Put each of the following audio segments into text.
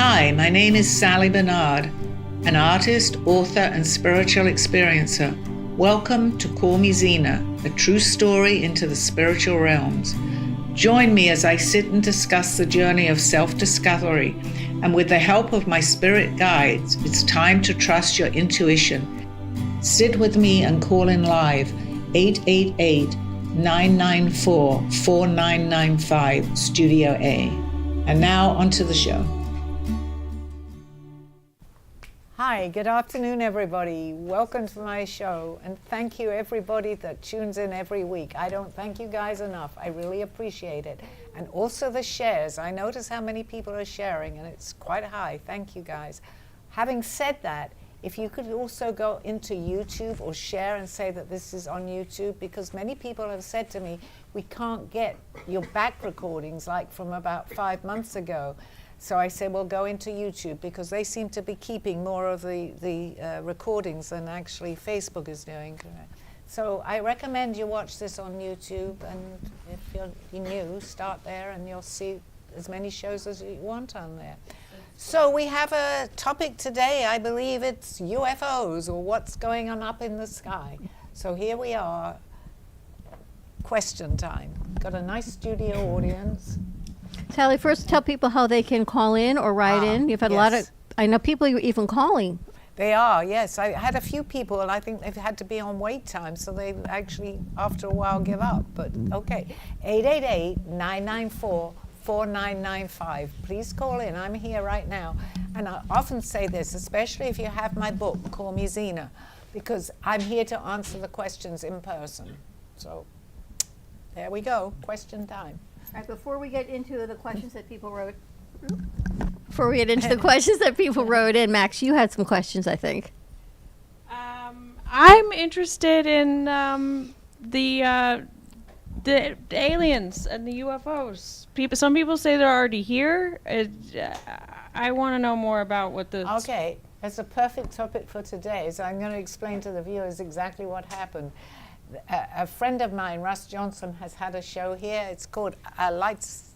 Hi, my name is Sally Barnard, an artist, author, and spiritual experiencer. Welcome to Call Me Zena, a true story into the spiritual realms. Join me as I sit and discuss the journey of self-discovery, and with the help of my spirit guides, it's time to trust your intuition. Sit with me and call in live, 888-994-4995, Studio A. And now onto the show. Hi, good afternoon, everybody. Welcome to my show, and thank you, everybody that tunes in every week. I don't thank you guys enough. I really appreciate it. And also the shares. I notice how many people are sharing, and it's quite high. Thank you, guys. Having said that, if you could also go into YouTube or share and say that this is on YouTube, because many people have said to me, we can't get your back recordings like from about 5 months ago. So I said, well, go into YouTube, because they seem to be keeping more of the recordings than actually Facebook is doing. So I recommend you watch this on YouTube, and if you're new, start there and you'll see as many shows as you want on there. So we have a topic today. I believe it's UFOs, or what's going on up in the sky. So here we are, question time. Got a nice studio audience. Sally, first tell people how they can call in or write in. You've had a lot of, I know people are even calling. They are, yes. I had a few people, and I think they've had to be on wait time, so they actually, after a while, give up. But okay, 888-994-4995. Please call in. I'm here right now. And I often say this, especially if you have my book, Call Me Zena, because I'm here to answer the questions in person. So there we go, question time. All right, before we get into the questions that people wrote, in, Max, you had some questions, I think. I'm interested in the aliens and the UFOs. Some people say they're already here. I want to know more about what the... Okay, that's a perfect topic for today. So I'm going to explain to the viewers exactly what happened. A friend of mine, Russ Johnson, has had a show here. It's called Lights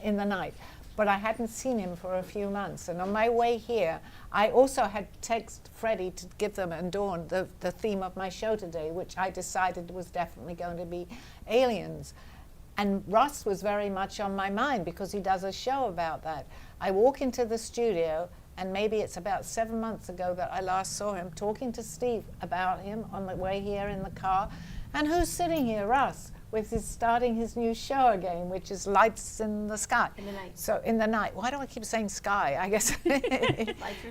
in the Night. But I hadn't seen him for a few months. And on my way here, I also had texted Freddie to give them and Dawn the theme of my show today, which I decided was definitely going to be aliens. And Russ was very much on my mind because he does a show about that. I walk into the studio, and maybe it's about 7 months ago that I last saw him talking to Steve about him on the way here in the car. And who's sitting here? Russ, with his starting his new show again, which is Lights in the Sky. In the night. So in the night. Why do I keep saying sky? I guess.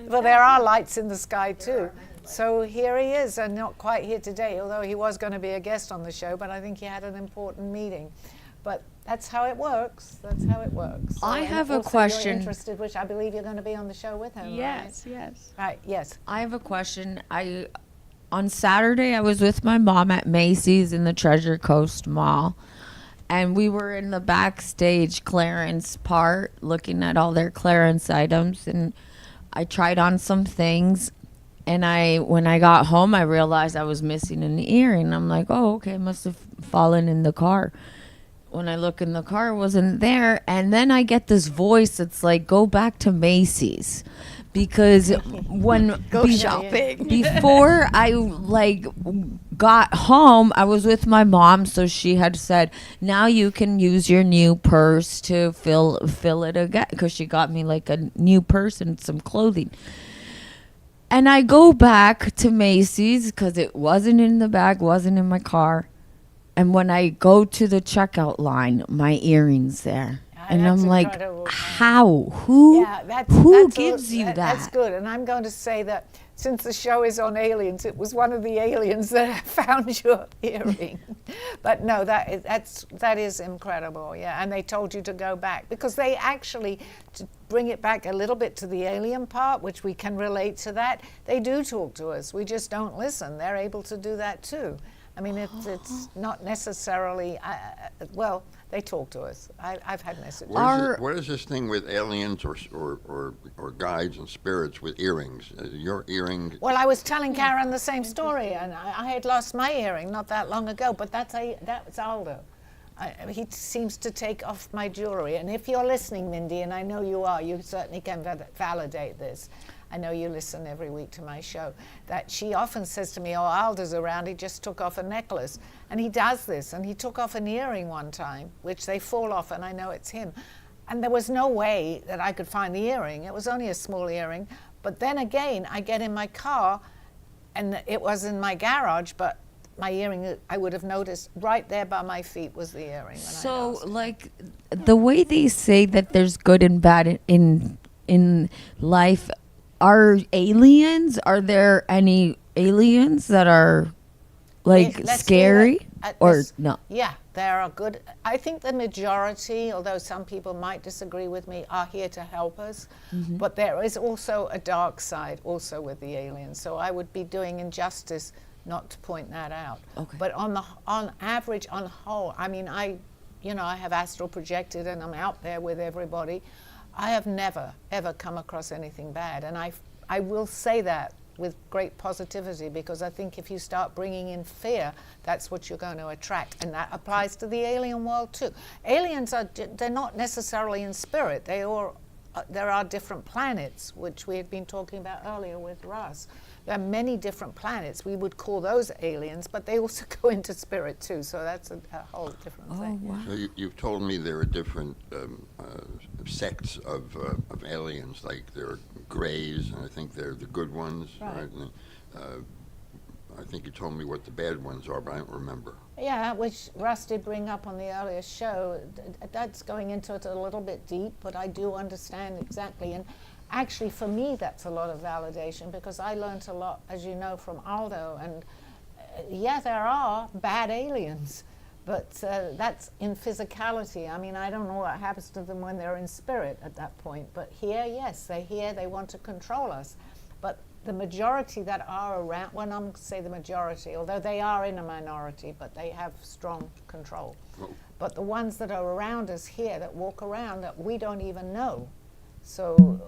Well, there are lights in the sky too. So here he is, and not quite here today, although he was going to be a guest on the show, but I think he had an important meeting. But that's how it works. That's how it works. So, I have a also question. You're interested, which I believe you're going to be on the show with him, Yes, right? yes. Right, yes. I have a question. On Saturday, I was with my mom at Macy's in the Treasure Coast Mall, and we were in the backstage clearance part looking at all their clearance items, and I tried on some things, and when I got home, I realized I was missing an earring. I'm like, oh, okay, it must have fallen in the car. When I look in the car, it wasn't there. And then I get this voice that's like, go back to Macy's. Because when shopping. Before I got home, I was with my mom, so she had said, now you can use your new purse to fill it again, because she got me like a new purse and some clothing. And I go back to Macy's because it wasn't in the bag, wasn't in my car. And when I go to the checkout line, my earring's there. And I'm like, how? Who gives you that? That's good. And I'm going to say that since the show is on aliens, it was one of the aliens that found your earring. But no, that is incredible. Yeah, and they told you to go back because they actually, to bring it back a little bit to the alien part, which we can relate to that, they do talk to us. We just don't listen. They're able to do that too. I mean, it's not necessarily, well, they talk to us. I've had messages. What is this thing with aliens or guides and spirits with earrings? Your earring? Well, I was telling Karen the same story, and I had lost my earring not that long ago, but that's Aldo. He seems to take off my jewelry. And if you're listening, Mindy, and I know you are, you certainly can validate this. I know you listen every week to my show, that she often says to me, oh, Alda's around, he just took off a necklace. And he does this, and he took off an earring one time, which they fall off, and I know it's him. And there was no way that I could find the earring. It was only a small earring. But then again, I get in my car, and it was in my garage, but my earring, I would have noticed right there by my feet was the earring. So, like, the way they say that there's good and bad in life, are aliens? Are there any aliens that are like scary or no? Yeah, there are good. I think the majority, although some people might disagree with me, are here to help us. But there is also a dark side also with the aliens. So I would be doing injustice not to point that out. Okay. But on average, on whole, I mean, I have astral projected and I'm out there with everybody. I have never, ever come across anything bad. And I will say that with great positivity, because I think if you start bringing in fear, that's what you're going to attract. And that applies to the alien world too. Aliens they're not necessarily in spirit. There are different planets, which we had been talking about earlier with Russ. There are many different planets. We would call those aliens, but they also go into spirit too. So that's a whole different thing. Wow. So you've told me there are different sects of aliens, like there are grays, and I think they're the good ones, right? And, I think you told me what the bad ones are, but I don't remember. Yeah, which Russ did bring up on the earlier show. That's going into it a little bit deep, but I do understand exactly. And actually, for me, that's a lot of validation, because I learned a lot, as you know, from Aldo. And yeah, there are bad aliens, but that's in physicality. I mean, I don't know what happens to them when they're in spirit at that point. But here, yes, they're here, they want to control us. But the majority that are around, well, I'm going to say the majority, although they are in a minority, but they have strong control. But the ones that are around us here, that walk around, that we don't even know. So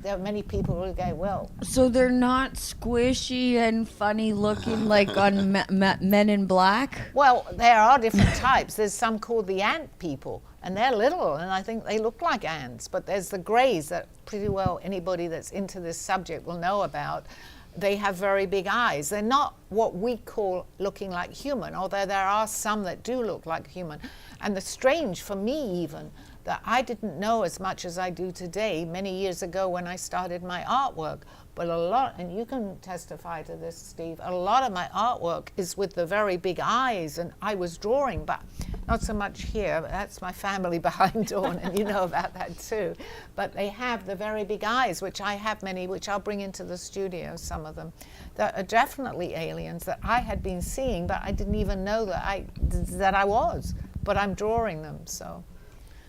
there are many people who go, well. So they're not squishy and funny looking like on Men in Black? Well, there are different types. There's some called the ant people, and they're little, and I think they look like ants. But there's the grays that pretty well anybody that's into this subject will know about. They have very big eyes. They're not what we call looking like human, although there are some that do look like human. And the strange for me even, that I didn't know as much as I do today many years ago when I started my artwork. But a lot, and you can testify to this, Steve, a lot of my artwork is with the very big eyes, and I was drawing, but not so much here. That's my family behind Dawn, and you know about that too. But they have the very big eyes, which I have many, which I'll bring into the studio, some of them, that are definitely aliens that I had been seeing, but I didn't even know that I was, but I'm drawing them, so.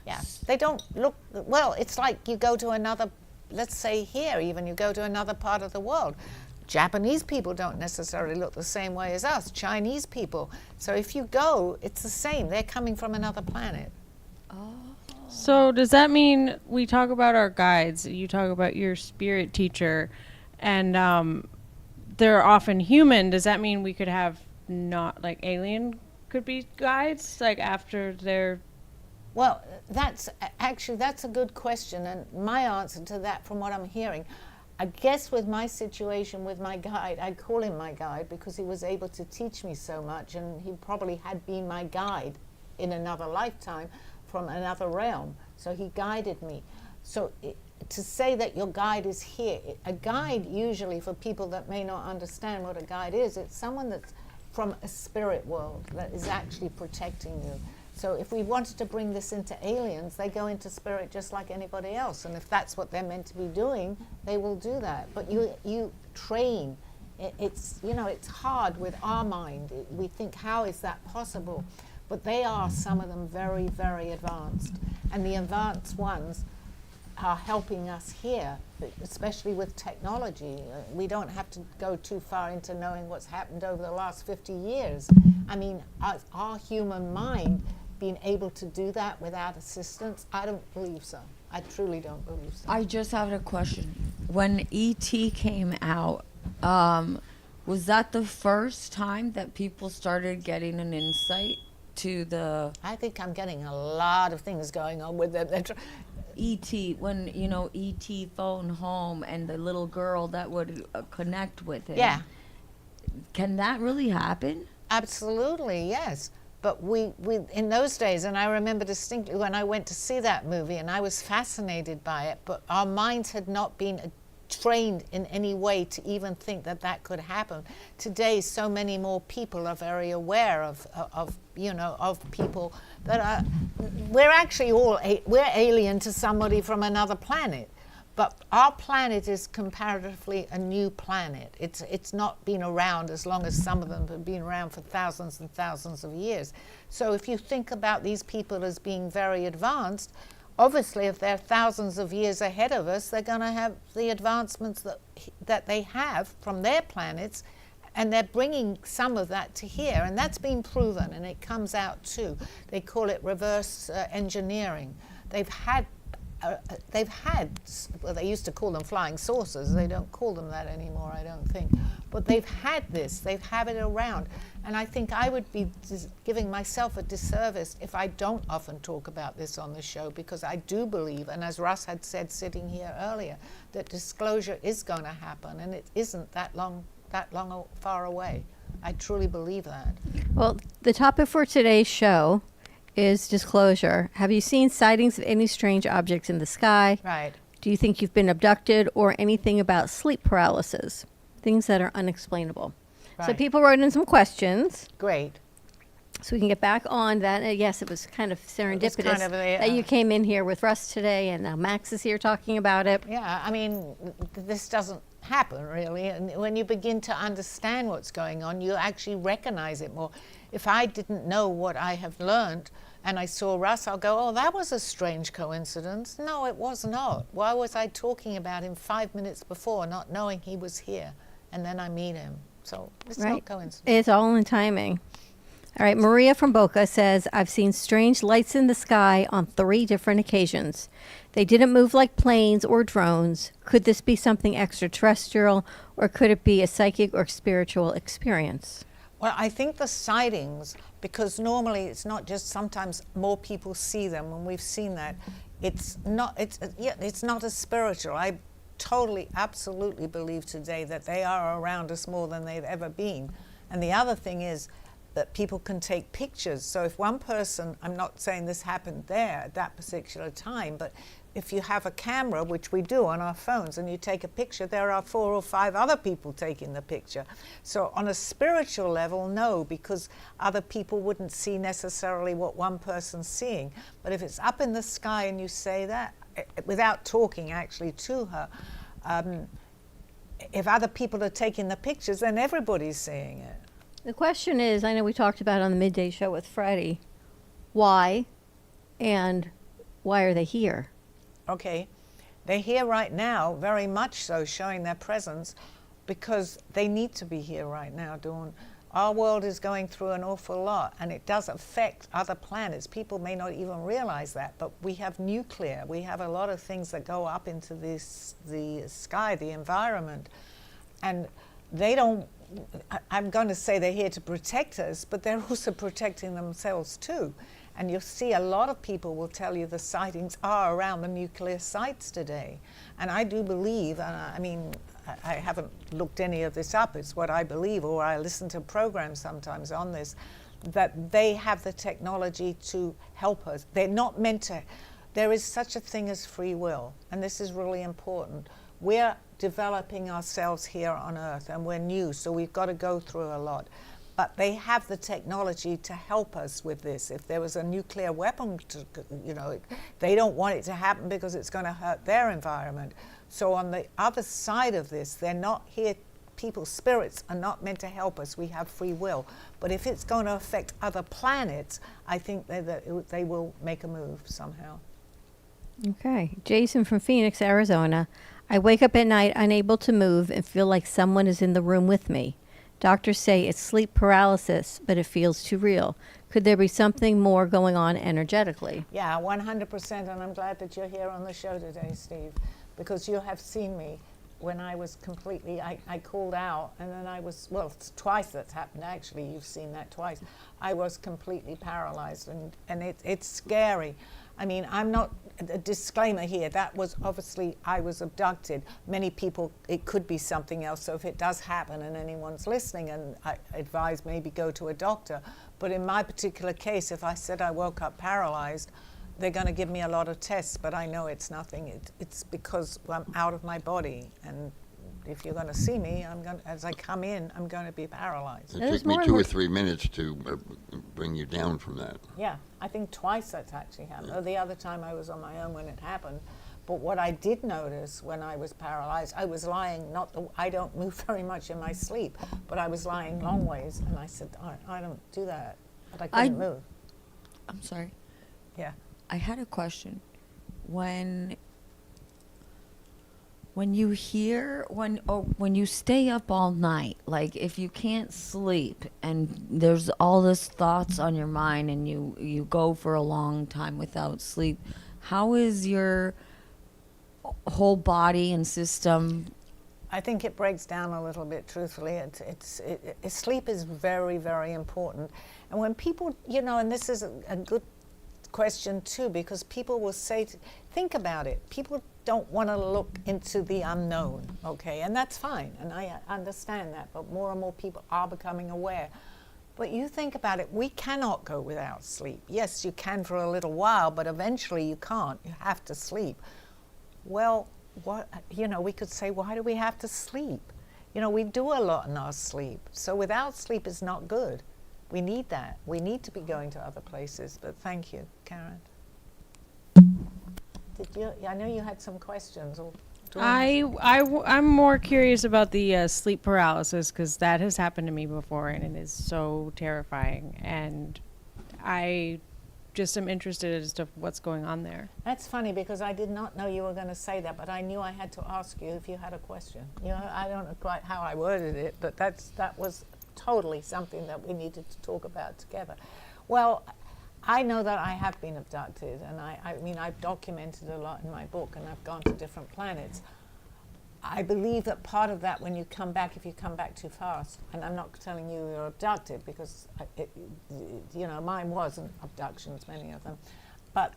Yeah, they don't look, well, it's like you go to another, let's say here even, you go to another part of the world. Japanese people don't necessarily look the same way as us, Chinese people. So if you go, it's the same. They're coming from another planet. So does that mean we talk about our guides, you talk about your spirit teacher, and they're often human. Does that mean we could have not, like alien could be guides, like after they're... Well, that's a good question, and my answer to that, from what I'm hearing, I guess with my situation with my guide, I call him my guide because he was able to teach me so much, and he probably had been my guide in another lifetime from another realm, so he guided me. So to say that your guide is here, a guide usually, for people that may not understand what a guide is, it's someone that's from a spirit world that is actually protecting you. So if we wanted to bring this into aliens, they go into spirit just like anybody else. And if that's what they're meant to be doing, they will do that. But you train. It's hard with our mind. We think, how is that possible? But they are, some of them, very, very advanced. And the advanced ones are helping us here, especially with technology. We don't have to go too far into knowing what's happened over the last 50 years. I mean, our human mind being able to do that without assistance, I don't believe so. I truly don't believe so. I just have a question. When E.T. came out, was that the first time that people started getting an insight to the I think I'm getting a lot of things going on with them. ET, when, you know, ET phone home and the little girl that would connect with him. Yeah. Can that really happen? Absolutely, yes. But we in those days, and I remember distinctly when I went to see that movie, and I was fascinated by it, but our minds had not been trained in any way to even think that that could happen. Today, so many more people are very aware of people that are, we're actually we're alien to somebody from another planet. But our planet is comparatively a new planet. It's not been around as long as some of them have been around for thousands and thousands of years. So if you think about these people as being very advanced, obviously if they're thousands of years ahead of us, they're going to have the advancements that they have from their planets, and they're bringing some of that to here. And that's been proven, and it comes out too. They call it reverse engineering. They've had, well, they used to call them flying saucers. They don't call them that anymore, I don't think. But they've had this, they've had it around. And I think I would be giving myself a disservice if I don't often talk about this on the show, because I do believe, and as Russ had said sitting here earlier, that disclosure is going to happen, and it isn't that long far away. I truly believe that. Well, the topic for today's show is disclosure. Have you seen sightings of any strange objects in the sky? Right. Do you think you've been abducted, or anything about sleep paralysis? Things that are unexplainable. So Right. people wrote in some questions, Great. so we can get back on that. Yes, it was kind of serendipitous kind of that you came in here with Russ today, and now Max is here talking about it. Yeah, I mean, this doesn't happen really, and when you begin to understand what's going on, you actually recognize it more. If I didn't know what I have learned and I saw Russ, I'll go, oh, that was a strange coincidence. No, it was not. Why was I talking about him 5 minutes before, not knowing he was here, and then I meet him? So it's not coincidence. It's all in timing. All right, Maria from Boca says, I've seen strange lights in the sky on 3 different occasions. They didn't move like planes or drones. Could this be something extraterrestrial, or could it be a psychic or spiritual experience? Well, I think the sightings, because normally it's not just sometimes more people see them, and we've seen that. It's not as spiritual. I totally, absolutely believe today that they are around us more than they've ever been. And the other thing is that people can take pictures. So if one person, I'm not saying this happened there at that particular time, but if you have a camera, which we do on our phones, and you take a picture, there are 4 or 5 other people taking the picture. So on a spiritual level, no, because other people wouldn't see necessarily what one person's seeing. But if it's up in the sky and you say that, without talking actually to her, if other people are taking the pictures, then everybody's seeing it. The question is, I know we talked about it on the midday show with Freddie, why, and why are they here? Okay, they're here right now, very much so, showing their presence, because they need to be here right now, Dawn. Our world is going through an awful lot, and it does affect other planets. People may not even realize that, but we have nuclear. We have a lot of things that go up into the sky, the environment, and they don't, I'm going to say they're here to protect us, but they're also protecting themselves too. And you'll see a lot of people will tell you the sightings are around the nuclear sites today. And I do believe, I mean, I haven't looked any of this up, it's what I believe, or I listen to programs sometimes on this, that they have the technology to help us. They're not meant to. There is such a thing as free will, and this is really important. We're developing ourselves here on Earth, and we're new, so we've got to go through a lot. But they have the technology to help us with this. If there was a nuclear weapon, they don't want it to happen because it's going to hurt their environment. So on the other side of this, they're not here, people's spirits are not meant to help us. We have free will. But if it's going to affect other planets, I think they will make a move somehow. Okay. Jason from Phoenix, Arizona. I wake up at night unable to move and feel like someone is in the room with me. Doctors say it's sleep paralysis, but it feels too real. Could there be something more going on energetically? Yeah, 100%, and I'm glad that you're here on the show today, Steve, because you have seen me when I was completely, I called out, and then I was, well, it's twice that's happened actually, you've seen that twice. I was completely paralyzed, and it's scary. I mean, I'm not, a disclaimer here, that was obviously, I was abducted. Many people, it could be something else, so if it does happen and anyone's listening, and I advise maybe go to a doctor. But in my particular case, if I said I woke up paralyzed, they're going to give me a lot of tests, but I know it's nothing. It's because I'm out of my body, and if you're going to see me, as I come in, I'm going to be paralyzed. It took me 2 or 3 minutes to bring you down from that. Yeah, I think twice that's actually happened. Yeah. The other time I was on my own when it happened. But what I did notice when I was paralyzed, I was lying, I don't move very much in my sleep, but I was lying long ways, and I said, I don't do that, but I couldn't move. I'm sorry. Yeah. I had a question. When you hear, when you stay up all night, like if you can't sleep and there's all this thoughts on your mind and you go for a long time without sleep, how is your whole body and system? I think it breaks down a little bit, truthfully. Sleep is very, very important. And when people, and this is a good question too, because people will say, think about it. People don't want to look into the unknown, okay? And that's fine, and I understand that, but more and more people are becoming aware. But you think about it, we cannot go without sleep. Yes, you can for a little while, but eventually you can't. You have to sleep. Well, we could say, why do we have to sleep? We do a lot in our sleep. So without sleep is not good. We need that. We need to be going to other places. But thank you, Karen. I know you had some questions. I'm more curious about the sleep paralysis, because that has happened to me before, and it is so terrifying. And I just am interested as to what's going on there. That's funny, because I did not know you were going to say that, but I knew I had to ask you if you had a question. I don't know quite how I worded it, but that was totally something that we needed to talk about together. Well, I know that I have been abducted, and I mean, I've documented a lot in my book, and I've gone to different planets. I believe that part of that, when you come back, if you come back too fast, and I'm not telling you you're abducted, because mine wasn't abductions, many of them, but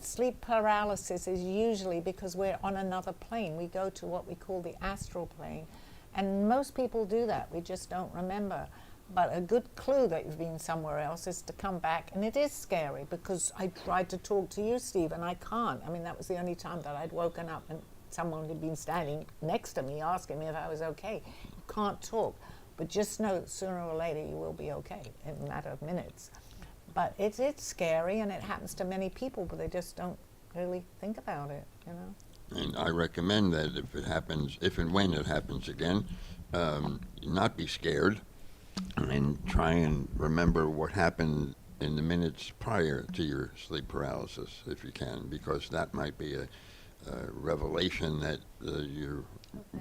sleep paralysis is usually because we're on another plane. We go to what we call the astral plane, and most people do that. We just don't remember. But a good clue that you've been somewhere else is to come back, and it is scary, because I tried to talk to you, Steve, and I can't. I mean, that was the only time that I'd woken up and someone had been standing next to me asking me if I was okay. You can't talk, but just know that sooner or later you will be okay in a matter of minutes. But it's scary, and it happens to many people, but they just don't really think about it, And I recommend that if and when it happens again, not be scared, and try and remember what happened in the minutes prior to your sleep paralysis, if you can, because that might be a revelation that you're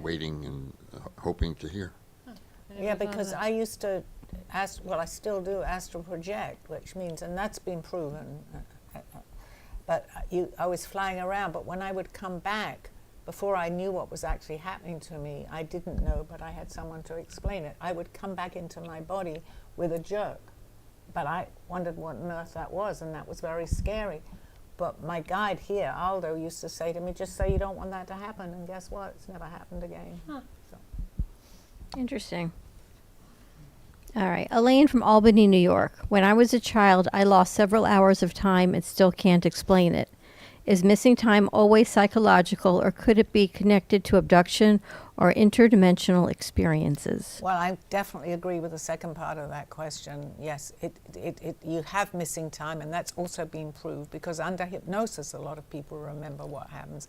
waiting and hoping to hear. Yeah, because I used to I still do astral project, which means, and that's been proven, but I was flying around, but when I would come back, before I knew what was actually happening to me, I didn't know, but I had someone to explain it. I would come back into my body with a jerk, but I wondered what on earth that was, and that was very scary. But my guide here, Aldo, used to say to me, just say you don't want that to happen, and guess what? It's never happened again. Huh. So. Interesting. All right. Elaine from Albany, New York. When I was a child, I lost several hours of time and still can't explain it. Is missing time always psychological, or could it be connected to abduction or interdimensional experiences? Well, I definitely agree with the second part of that question. Yes, you have missing time, and that's also been proved, because under hypnosis, a lot of people remember what happens,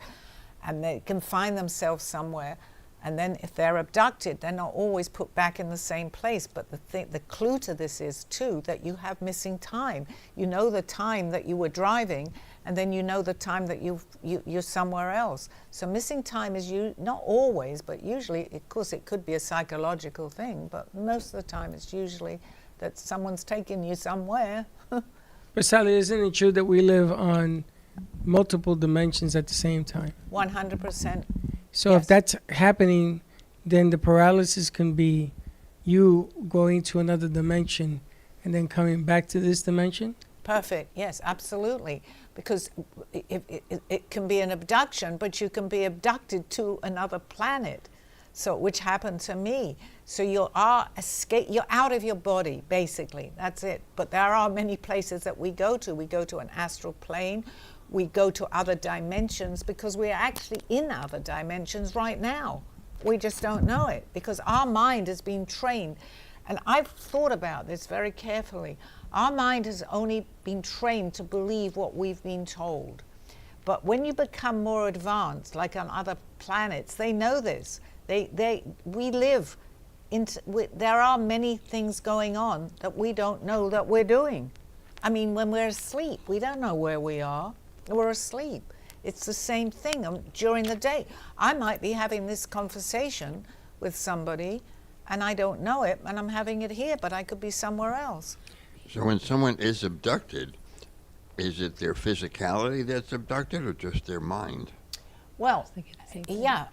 and they can find themselves somewhere. And then if they're abducted, they're not always put back in the same place. But the clue to this is, too, that you have missing time. You know the time that you were driving, and then you know the time that you're somewhere else. So missing time is not always, but usually, of course, it could be a psychological thing, but most of the time it's usually that someone's taking you somewhere. But Sally, isn't it true that we live on multiple dimensions at the same time? 100%. So Yes. if that's happening, then the paralysis can be you going to another dimension and then coming back to this dimension. Perfect. Yes, absolutely. Because it can be an abduction, but you can be abducted to another planet. So, which happened to me. So you're out of your body, basically. That's it. But there are many places that we go to. We go to an astral plane. We go to other dimensions because we're actually in other dimensions right now. We just don't know it because our mind has been trained. And I've thought about this very carefully. Our mind has only been trained to believe what we've been told. But when you become more advanced, like on other planets, they know this. We live, there are many things going on that we don't know that we're doing. I mean, when we're asleep, we don't know where we are. We're asleep. It's the same thing during the day. I might be having this conversation with somebody and I don't know it and I'm having it here, but I could be somewhere else. So when someone is abducted, is it their physicality that's abducted or just their mind? Well, yeah,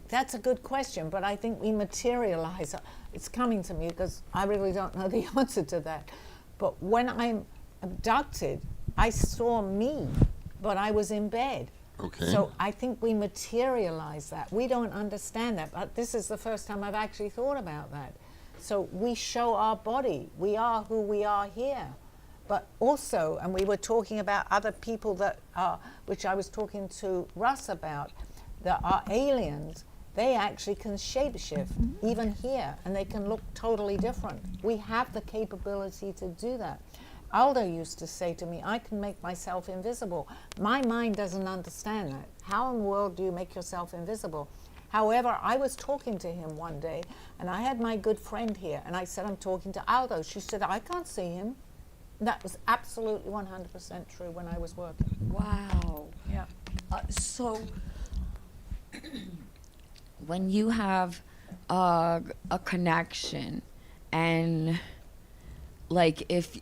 that's a good question, but I think we materialize. It's coming to me because I really don't know the answer to that. But when I'm abducted, I saw me, but I was in bed. Okay. So I think we materialize that. We don't understand that, but this is the first time I've actually thought about that. So we show our body. We are who we are here. But also, and we were talking about other people that are, which I was talking to Russ about, that are aliens. They actually can shapeshift, even here, and they can look totally different. We have the capability to do that. Aldo used to say to me, I can make myself invisible. My mind doesn't understand that. How in the world do you make yourself invisible? However, I was talking to him one day, and I had my good friend here, and I said, I'm talking to Aldo. She said, I can't see him. That was absolutely 100% true when I was working. Wow. Yeah. So when you have a connection and like if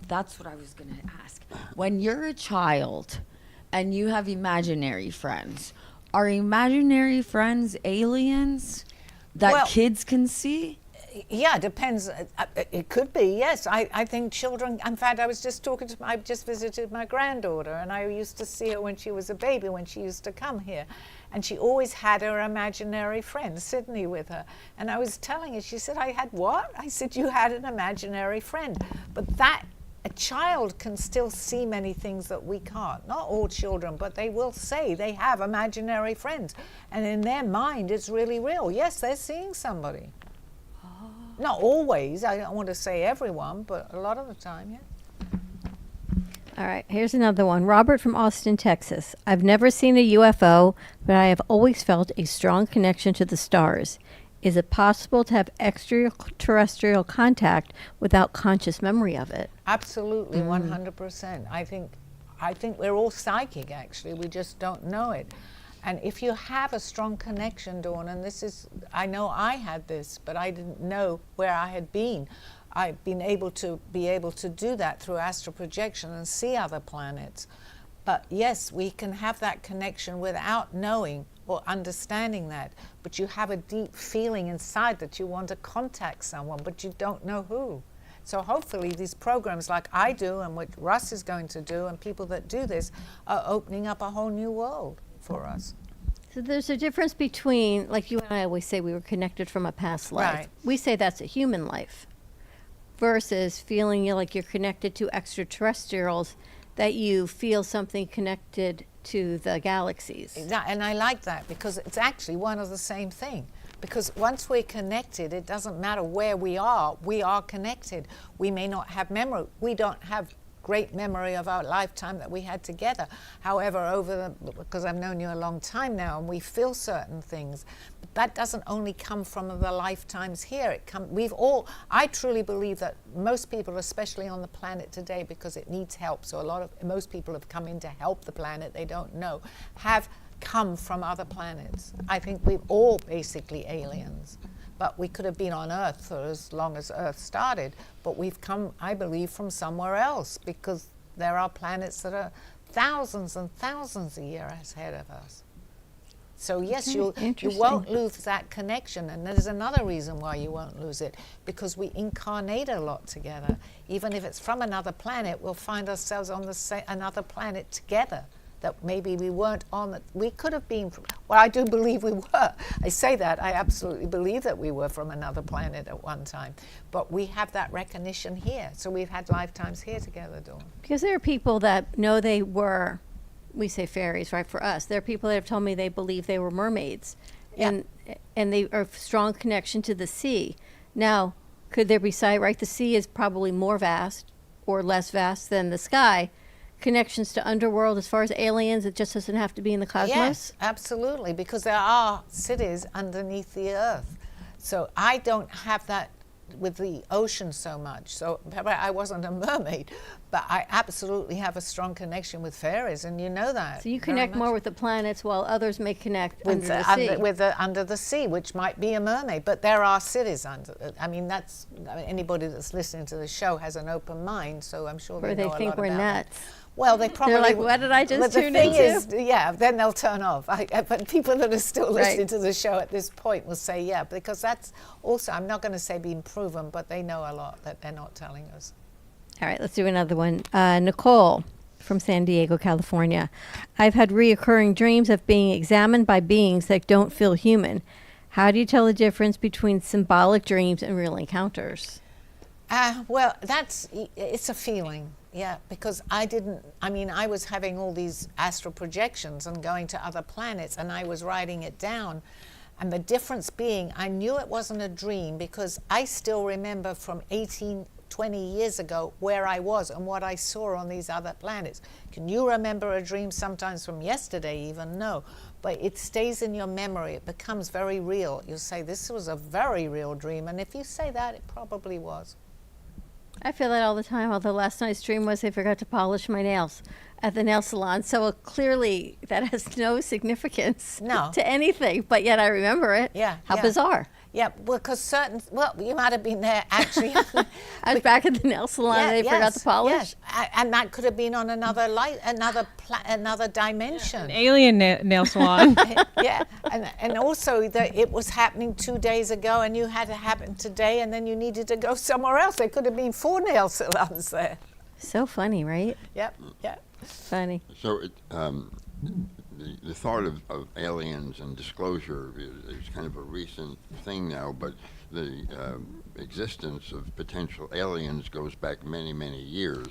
that's what I was going to ask. When you're a child and you have imaginary friends, are imaginary friends aliens that kids can see? Yeah, it depends. It could be, yes. I think children, in fact, I just visited my granddaughter, and I used to see her when she was a baby, when she used to come here. And she always had her imaginary friend, Sydney, with her. And I was telling her, she said, I had what? I said, you had an imaginary friend. But a child can still see many things that we can't. Not all children, but they will say they have imaginary friends. And in their mind, it's really real. Yes, they're seeing somebody. Not always. I don't want to say everyone, but a lot of the time, yeah. All right, here's another one. Robert from Austin, Texas. I've never seen a UFO, but I have always felt a strong connection to the stars. Is it possible to have extraterrestrial contact without conscious memory of it? Absolutely, 100%. I think we're all psychic, actually. We just don't know it. And if you have a strong connection, Dawn, and I know I had this, but I didn't know where I had been. I've been able to do that through astral projection and see other planets. But yes, we can have that connection without knowing or understanding that. But you have a deep feeling inside that you want to contact someone, but you don't know who. So hopefully these programs like I do and what Russ is going to do and people that do this are opening up a whole new world for us. So there's a difference between, like you and I always say, we were connected from a past life. Right. We say that's a human life versus feeling like you're connected to extraterrestrials, that you feel something connected to the galaxies. And I like that because it's actually one of the same thing. Because once we're connected, it doesn't matter where we are connected. We may not have memory. We don't have great memory of our lifetime that we had together. However, because I've known you a long time now and we feel certain things, but that doesn't only come from the lifetimes here. I truly believe that most people, especially on the planet today, because it needs help, so most people have come in to help the planet, they don't know, have come from other planets. I think we're all basically aliens. But we could have been on Earth for as long as Earth started. But we've come, I believe, from somewhere else because there are planets that are thousands and thousands of years ahead of us. So yes, Okay, you interesting. won't lose that connection. And there's another reason why you won't lose it, because we incarnate a lot together. Even if it's from another planet, we'll find ourselves on another planet together that maybe we weren't on. We could have been, well, I do believe we were. I say that, I absolutely believe that we were from another planet at one time. But we have that recognition here. So we've had lifetimes here together, Dawn. Because there are people that know they were, we say fairies, right, for us. There are people that have told me they believe they were mermaids. Yeah. And they are a strong connection to the sea. Now, could there be sight, right? The sea is probably more vast or less vast than the sky. Connections to underworld as far as aliens, it just doesn't have to be in the cosmos? Yes, absolutely, because there are cities underneath the earth. So I don't have that with the ocean so much. So I wasn't a mermaid, but I absolutely have a strong connection with fairies, and you know that. So you very connect much. more with the planets while others may connect with under the sea. under the sea, which might be a mermaid, but there are cities under. I mean, anybody that's listening to the show has an open mind, so I'm sure Or they know they a think lot we're about nuts. that. Well, they probably. They're like, what did I just but tune the thing into? is, yeah, then they'll turn off. But people that are still listening Right. to the show at this point will say, yeah, because that's also, I'm not going to say being proven, but they know a lot that they're not telling us. All right, let's do another one. Nicole from San Diego, California. I've had reoccurring dreams of being examined by beings that don't feel human. How do you tell the difference between symbolic dreams and real encounters? Well, it's a feeling, yeah, because I was having all these astral projections and going to other planets, and I was writing it down. And the difference being, I knew it wasn't a dream because I still remember from 20 years ago where I was and what I saw on these other planets. Can you remember a dream sometimes from yesterday even? No. But it stays in your memory. It becomes very real. You'll say, this was a very real dream. And if you say that, it probably was. I feel that all the time, although last night's dream was I forgot to polish my nails at the nail salon. So clearly that has no significance No. to anything, but yet I remember it. Yeah, How yeah. bizarre. Yeah, because you might have been there actually. I was back at the nail salon and they forgot to polish. Yes, and that could have been on another another dimension. An alien nail salon. Yeah, and also it was happening 2 days ago, and you had to happen today, and then you needed to go somewhere else. There could have been 4 nail salons there. So funny, right? Yep, yep. Funny. So the thought of aliens and disclosure is kind of a recent thing now, but the existence of potential aliens goes back many, many years,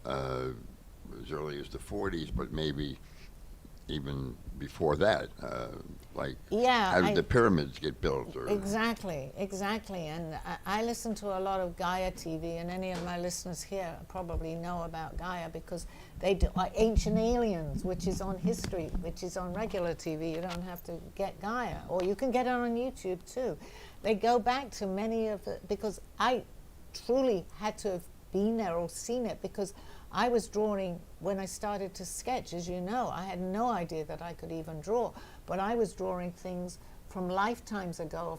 as early as the 40s, but maybe even before that. How did the pyramids get built? Or Exactly. And I listen to a lot of Gaia TV, and any of my listeners here probably know about Gaia because they do like Ancient Aliens, which is on History, which is on regular TV. You don't have to get Gaia, or you can get it on YouTube too. They go back to many of the, because I truly had to have been there or seen it, because I was drawing when I started to sketch. As you know, I had no idea that I could even draw, but I was drawing things from lifetimes ago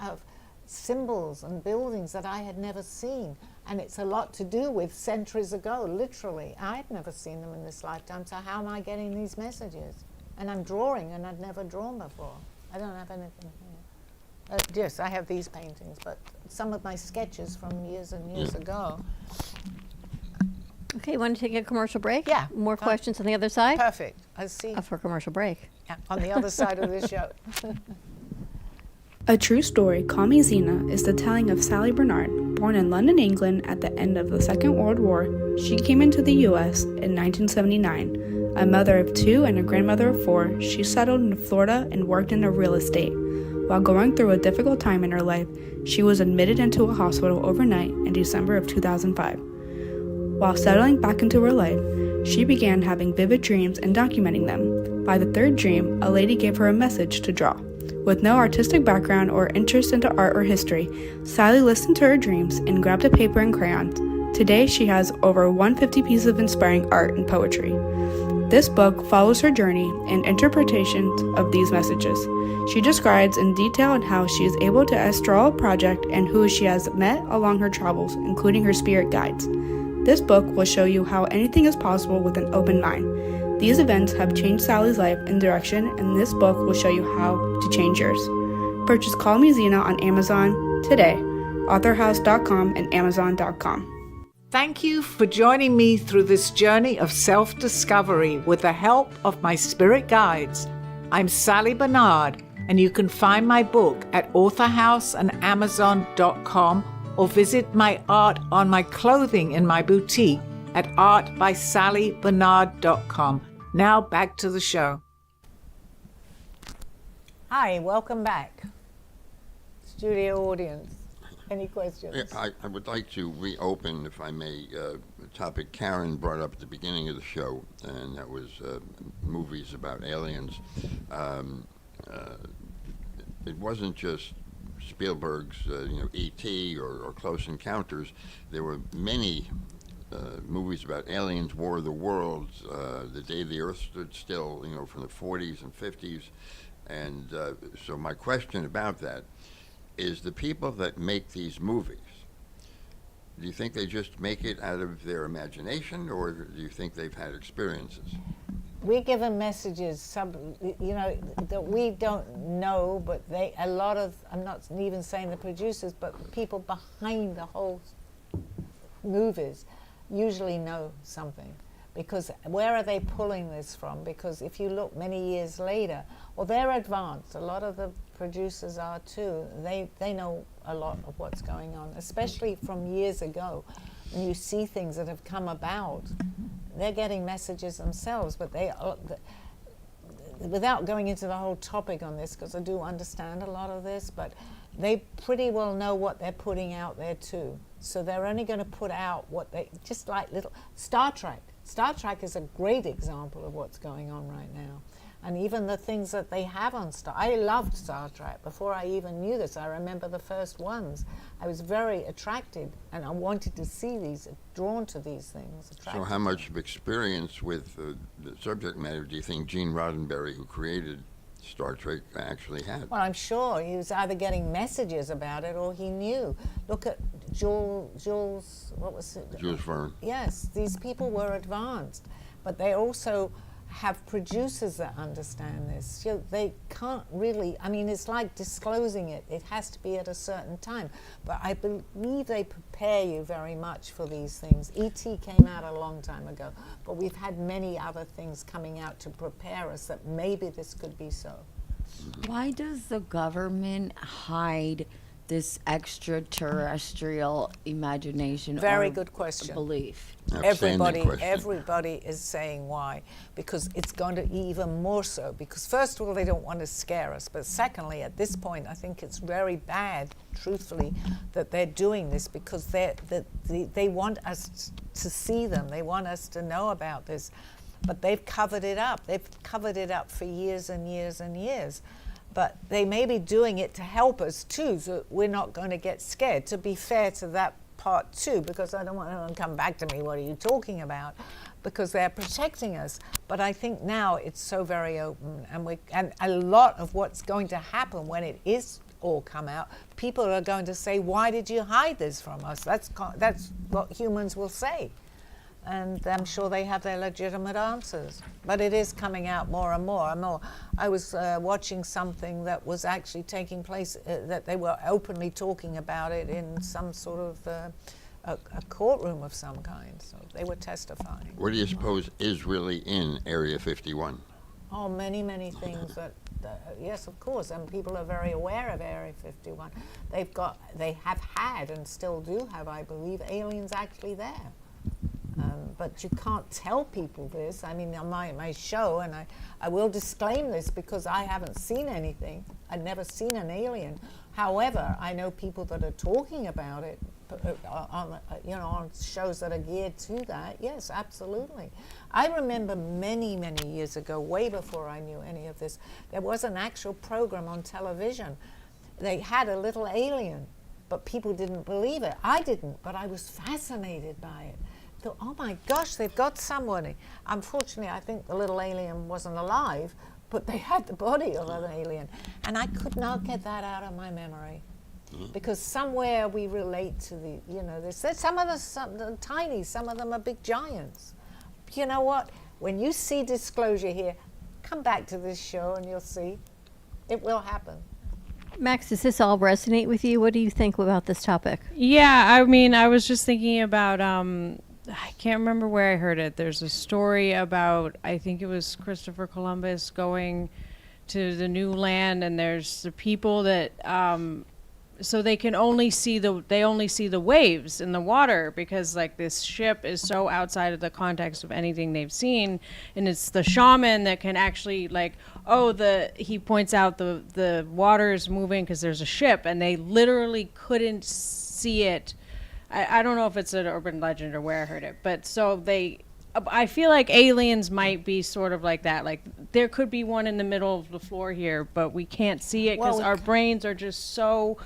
of symbols and buildings that I had never seen. And it's a lot to do with centuries ago, literally. I had never seen them in this lifetime, so how am I getting these messages? And I'm drawing, and I'd never drawn before. I don't have anything here. Yes, I have these paintings, but some of my sketches from years and years ago. Okay, want to take a commercial break? Yeah. More questions on the other side? Perfect. I see. For a commercial break. On the other side of this show. A true story, Call Me Zena, is the telling of Sally Barnard. Born in London, England at the end of the Second World War, she came into the U.S. in 1979. A mother of 2 and a grandmother of 4, she settled in Florida and worked in real estate. While going through a difficult time in her life, she was admitted into a hospital overnight in December of 2005. While settling back into her life, she began having vivid dreams and documenting them. By the 3rd dream, a lady gave her a message to draw. With no artistic background or interest into art or history, Sally listened to her dreams and grabbed a paper and crayons. Today, she has over 150 pieces of inspiring art and poetry. This book follows her journey and interpretations of these messages. She describes in detail on how she is able to astral a project and who she has met along her travels, including her spirit guides. This book will show you how anything is possible with an open mind. These events have changed Sally's life and direction, and this book will show you how to change yours. Purchase Call Me Zena on Amazon today, authorhouse.com and amazon.com. Thank you for joining me through this journey of self-discovery with the help of my spirit guides. I'm Sally Barnard, and you can find my book at authorhouse and amazon.com or visit my art on my clothing in my boutique at artbysallybarnard.com. Now back to the show. Hi, welcome back. Studio audience. Any questions? Yeah, I would like to reopen, if I may, a topic Karen brought up at the beginning of the show, and that was movies about aliens. It wasn't just Spielberg's, E.T. or Close Encounters. There were many movies about aliens, War of the Worlds, The Day the Earth Stood Still, from the 40s and 50s. And so my question about that is, the people that make these movies, do you think they just make it out of their imagination, or do you think they've had experiences? We give them messages, that we don't know, but I'm not even saying the producers, but people behind the whole movies usually know something. Because where are they pulling this from? Because if you look many years later, well, they're advanced. A lot of the producers are too. They know a lot of what's going on, especially from years ago. When you see things that have come about, they're getting messages themselves, but without going into the whole topic on this, because I do understand a lot of this, but they pretty well know what they're putting out there too. So they're only going to put out what just like little Star Trek. Star Trek is a great example of what's going on right now. And even the things that they have on I loved Star Trek before I even knew this. I remember the first ones. I was very attracted, and I wanted to see these, drawn to these things. So how much of experience with the subject matter do you think Gene Roddenberry, who created Star Trek, actually had? Well, I'm sure he was either getting messages about it or he knew. Look at Jules, what was it? Jules Verne. Yes, these people were advanced, but they also have producers that understand this. They can't really, it's like disclosing it. It has to be at a certain time. But I believe they prepare you very much for these things. E.T. came out a long time ago, but we've had many other things coming out to prepare us that maybe this could be so. Why does the government hide this extraterrestrial imagination? Very good question. Belief. Everybody is saying why, because it's going to even more so, because first of all, they don't want to scare us, but secondly, at this point, I think it's very bad, truthfully, that they're doing this, because they want us to see them. They want us to know about this, but they've covered it up. They've covered it up for years and years and years. But they may be doing it to help us too, so we're not going to get scared, to be fair to that part too, because I don't want anyone to come back to me, what are you talking about? Because they're protecting us. But I think now it's so very open, and a lot of what's going to happen when it is all come out, people are going to say, why did you hide this from us? That's what humans will say. And I'm sure they have their legitimate answers. But it is coming out more and more. I was watching something that was actually taking place, that they were openly talking about it in some sort of a courtroom of some kind. So they were testifying. What do you suppose is really in Area 51? Oh, many, many things that, yes, of course, and people are very aware of Area 51. They have had and still do have, I believe, aliens actually there. But you can't tell people this. On my show, and I will disclaim this because I haven't seen anything. I've never seen an alien. However, I know people that are talking about it on shows that are geared to that. Yes, absolutely. I remember many, many years ago, way before I knew any of this, there was an actual program on television. They had a little alien, but people didn't believe it. I didn't, but I was fascinated by it. Thought, oh my gosh, they've got somebody. Unfortunately, I think the little alien wasn't alive, but they had the body of an alien. And I could not get that out of my memory. Because somewhere we relate to some of them are tiny, some of them are big giants. You know what? When you see disclosure here, come back to this show and you'll see it will happen. Max, does this all resonate with you? What do you think about this topic? Yeah, I mean, I was just thinking about, I can't remember where I heard it. There's a story about, I think it was Christopher Columbus going to the new land, and there's the people that, so they can only see the waves in the water, because like this ship is so outside of the context of anything they've seen, and it's the shaman that can actually like, he points out the water is moving because there's a ship, and they literally couldn't see it. I don't know if it's an urban legend or where I heard it, but so I feel like aliens might be sort of like that. Like there could be one in the middle of the floor here, but we can't see it because our brains are just so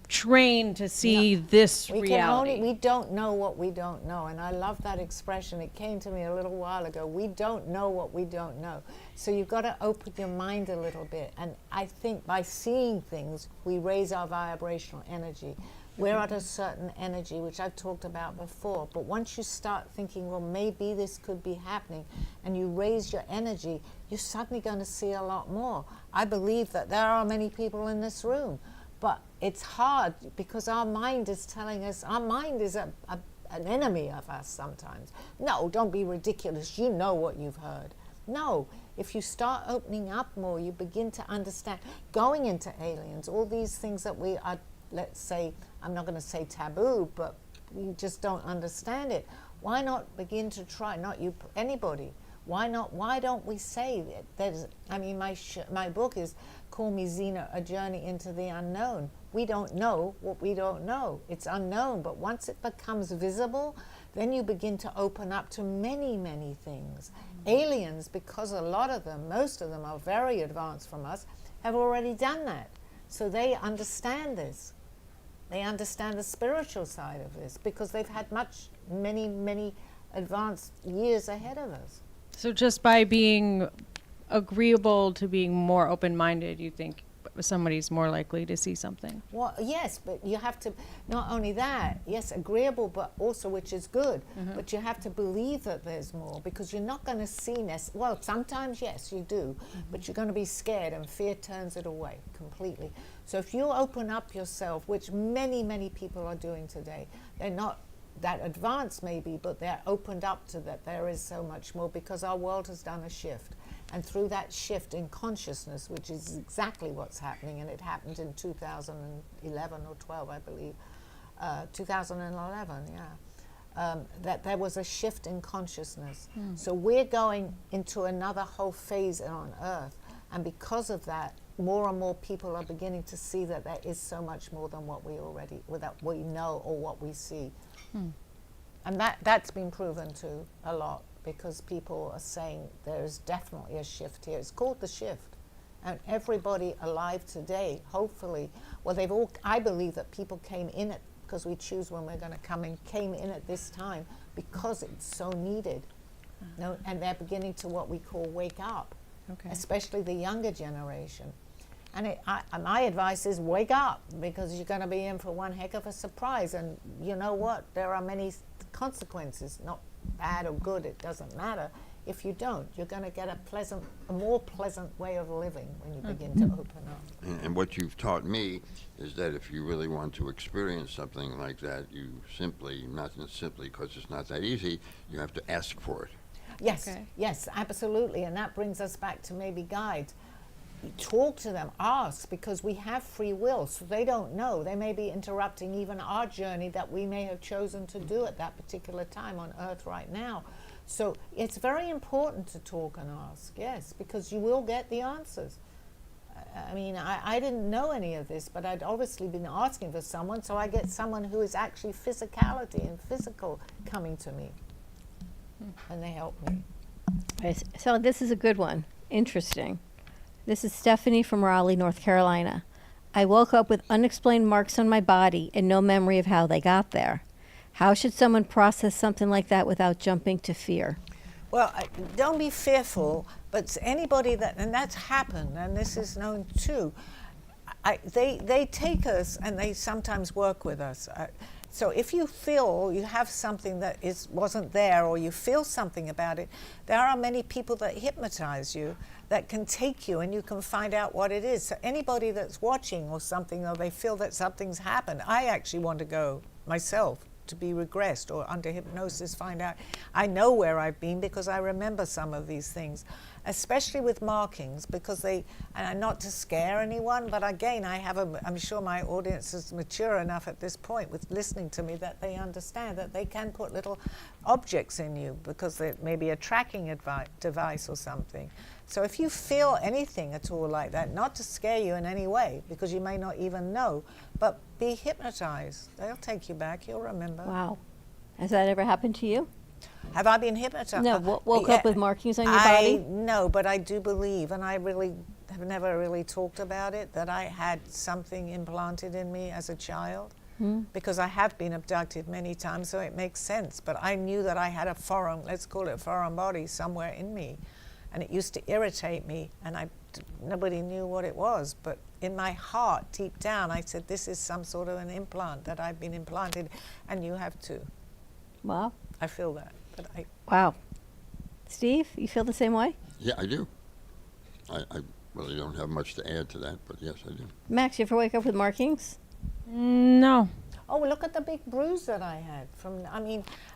trained to see this reality. We don't know what we don't know, and I love that expression. It came to me a little while ago. We don't know what we don't know. So you've got to open your mind a little bit, and I think by seeing things, we raise our vibrational energy. We're at a certain energy, which I've talked about before, but once you start thinking, well, maybe this could be happening, and you raise your energy, you're suddenly going to see a lot more. I believe that there are many people in this room, but it's hard because our mind is telling us, our mind is an enemy of us sometimes. No, don't be ridiculous. You know what you've heard. No, if you start opening up more, you begin to understand. Going into aliens, all these things that we are, let's say, I'm not going to say taboo, but we just don't understand it. Why not begin to try? Not you, anybody. Why not? Why don't we say it? There's, I mean, my book is Call Me Zena, A Journey into the Unknown. We don't know what we don't know. It's unknown, but once it becomes visible, then you begin to open up to many, many things. Aliens, because a lot of them, most of them are very advanced from us, have already done that. So they understand this. They understand the spiritual side of this because they've had many advanced years ahead of us. So just by being agreeable to being more open-minded, you think somebody's more likely to see something? Well, yes, but you have to, not only that, yes, agreeable, but also, which is good, but you have to believe that there's more, because you're not going to see, well, sometimes, yes, you do, but you're going to be scared, and fear turns it away completely. So if you open up yourself, which many people are doing today, they're not that advanced maybe, but they're opened up to that there is so much more, because our world has done a shift. And through that shift in consciousness, which is exactly what's happening, and it happened in 2011 or 12, I believe, 2011, yeah, that there was a shift in consciousness. So we're going into another whole phase on Earth, and because of that, more and more people are beginning to see that there is so much more than what we know or what we see. And that's been proven too a lot, because people are saying there's definitely a shift here. It's called the shift. And everybody alive today, hopefully, well, I believe that people came in it, because we choose when we're going to come in, came in at this time because it's so needed. And they're beginning to what we call wake up, especially the younger generation. And my advice is wake up, because you're going to be in for one heck of a surprise. And you know what? There are many consequences, not bad or good, it doesn't matter. If you don't, you're going to get a more pleasant way of living when you begin to open up. And what you've taught me is that if you really want to experience something like that, you simply, not simply because it's not that easy, you have to ask for it. Yes, yes, absolutely. And that brings us back to maybe guides. Talk to them, ask, because we have free will, so they don't know. They may be interrupting even our journey that we may have chosen to do at that particular time on Earth right now. So it's very important to talk and ask, yes, because you will get the answers. I mean, I didn't know any of this, but I'd obviously been asking for someone, so I get someone who is actually physicality and physical coming to me, and they help me. So this is a good one. Interesting. This is Stephanie from Raleigh, North Carolina. I woke up with unexplained marks on my body and no memory of how they got there. How should someone process something like that without jumping to fear? Well, don't be fearful, but anybody and that's happened, and this is known too. They take us, and they sometimes work with us. So if you feel you have something that wasn't there, or you feel something about it, there are many people that hypnotize you that can take you and you can find out what it is. So anybody that's watching or something, or they feel that something's happened, I actually want to go myself to be regressed or under hypnosis, find out. I know where I've been because I remember some of these things, especially with markings, because and not to scare anyone, but again, I'm sure my audience is mature enough at this point with listening to me that they understand that they can put little objects in you because it may be a tracking device or something. So if you feel anything at all like that, not to scare you in any way, because you may not even know, but be hypnotized. They'll take you back. You'll remember. Wow. Has that ever happened to you? Have I been hypnotized? No, woke up with markings on your body? No, but I do believe, and I really have never really talked about it, that I had something implanted in me as a child. Because I have been abducted many times, so it makes sense. But I knew that I had a foreign, let's call it foreign body, somewhere in me. And it used to irritate me, and nobody knew what it was. But in my heart, deep down, I said, this is some sort of an implant that I've been implanted, and you have too. Wow. I feel that. Wow. Steve, you feel the same way? Yeah, I do. I really don't have much to add to that, but yes, I do. Max, you ever wake up with markings? No. Oh, look at the big bruise that I had